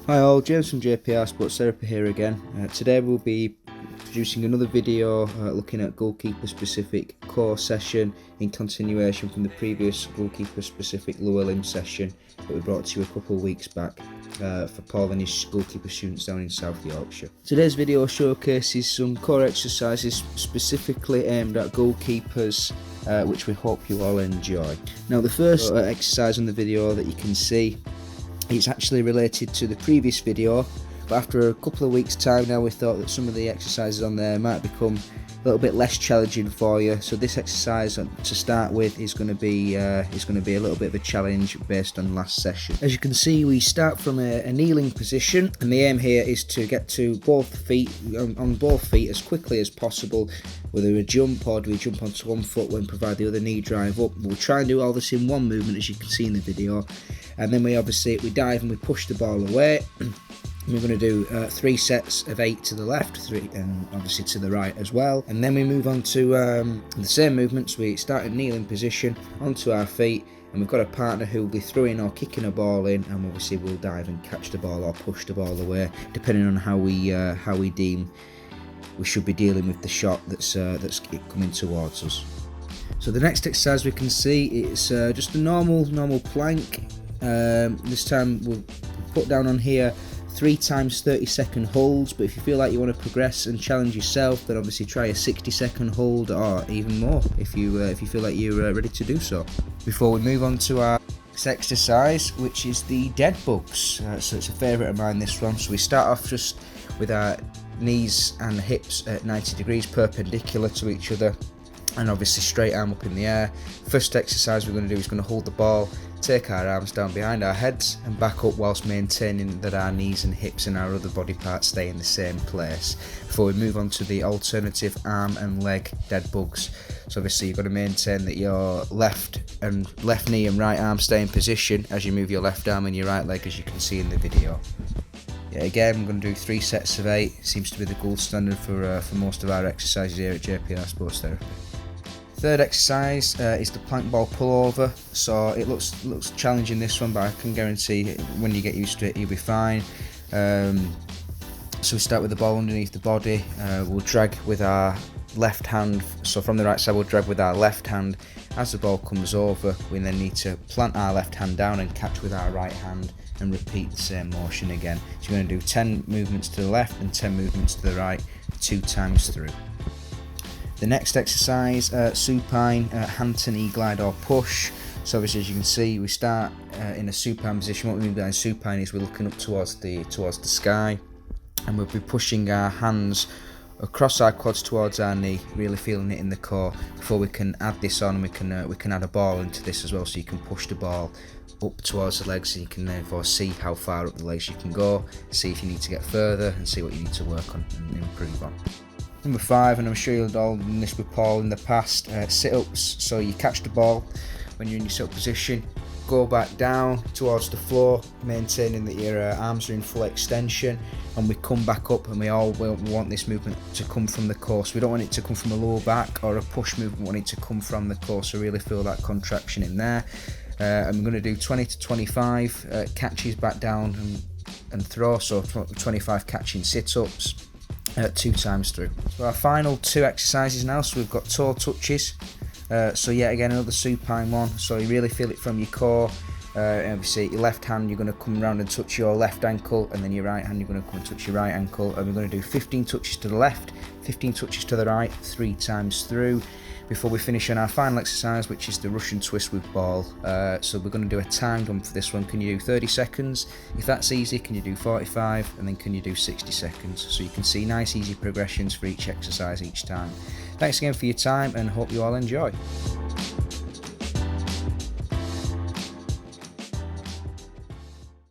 Hi all, James from JPR Sports Therapy here again. Today we'll be producing another video looking at goalkeeper specific core session in continuation from the previous goalkeeper specific lower limb session that we brought to you a couple of weeks back for Paul and his goalkeeper students down in South Yorkshire. Today's video showcases some core exercises specifically aimed at goalkeepers which we hope you all enjoy. Now the first exercise on the video that you can see, it's actually related to the previous video, but after a couple of weeks time now we thought that some of the exercises on there might become a little bit less challenging for you. So this exercise to start with is going to be a little bit of a challenge based on last session. As you can see, we start from a kneeling position, and the aim here is to get to both feet on both feet as quickly as possible. Whether we jump or do we jump onto one foot when provide the other knee drive up. We'll try and do all this in one movement, as you can see in the video, and then we dive and we push the ball away. We're going to do 3 sets of 8 to the left, 3 and obviously to the right as well, and then we move on to the same movements. We start in kneeling position onto our feet, and we've got a partner who will be throwing or kicking a ball in, and obviously we'll dive and catch the ball or push the ball away, depending on how we deem we should be dealing with the shot that's coming towards us. So the next exercise we can see is just a normal plank. This time we'll put down on here 3 times 30-second holds, but if you feel like you want to progress and challenge yourself, then obviously try a 60-second hold or even more if you feel like you're ready to do so. Before we move on to our next exercise, which is the dead bugs, so it's a favourite of mine, this one. So we start off just with our knees and hips at 90 degrees perpendicular to each other, and obviously straight arm up in the air. First exercise we're going to do is going to hold the ball, take our arms down behind our heads and back up whilst maintaining that our knees and hips and our other body parts stay in the same place, before we move on to the alternative arm and leg dead bugs. So obviously you've got to maintain that your left knee and right arm stay in position as you move your left arm and your right leg, as you can see in the video. Yeah, again, we're going to do 3 sets of 8. It seems to be the gold standard for most of our exercises here at JPR Sports Therapy. Third exercise is the plank ball pullover. So it looks challenging, this one, but I can guarantee when you get used to it you'll be fine. So we start with the ball underneath the body. We'll drag with our left hand, so from the right side we'll drag with our left hand. As the ball comes over, we then need to plant our left hand down and catch with our right hand and repeat the same motion again. So you're going to do 10 movements to the left and 10 movements to the right, 2 times through. The next exercise, supine hand to knee glide or push. So obviously, as you can see, we start in a supine position. What we mean by supine is we're looking up towards the sky, and we'll be pushing our hands across our quads towards our knee, really feeling it in the core. Before we can add this on, we can add a ball into this as well, so you can push the ball up towards the legs, and you can therefore see how far up the legs you can go, see if you need to get further, and see what you need to work on and improve on. Number 5, and I'm sure you've all done this with Paul in the past, sit-ups. So you catch the ball when you're in your sit-up position, go back down towards the floor, maintaining that your arms are in full extension, and we come back up, and we want this movement to come from the core. So we don't want it to come from a lower back or a push movement, we want it to come from the core, so really feel that contraction in there. And we're going to do 20 to 25 catches back down and throw, so 25 catching sit-ups. 2 times through. So our final 2 exercises now. So we've got toe touches. So yet again another supine one. So you really feel it from your core. Obviously your left hand you're going to come around and touch your left ankle, and then your right hand you're going to come and touch your right ankle. And we're going to do 15 touches to the left, 15 touches to the right, 3 times through, before we finish on our final exercise, which is the Russian twist with ball. So we're going to do a timed one for this one. Can you do 30 seconds? If that's easy, can you do 45? And then can you do 60 seconds? So you can see nice easy progressions for each exercise each time. Thanks again for your time, and hope you all enjoy.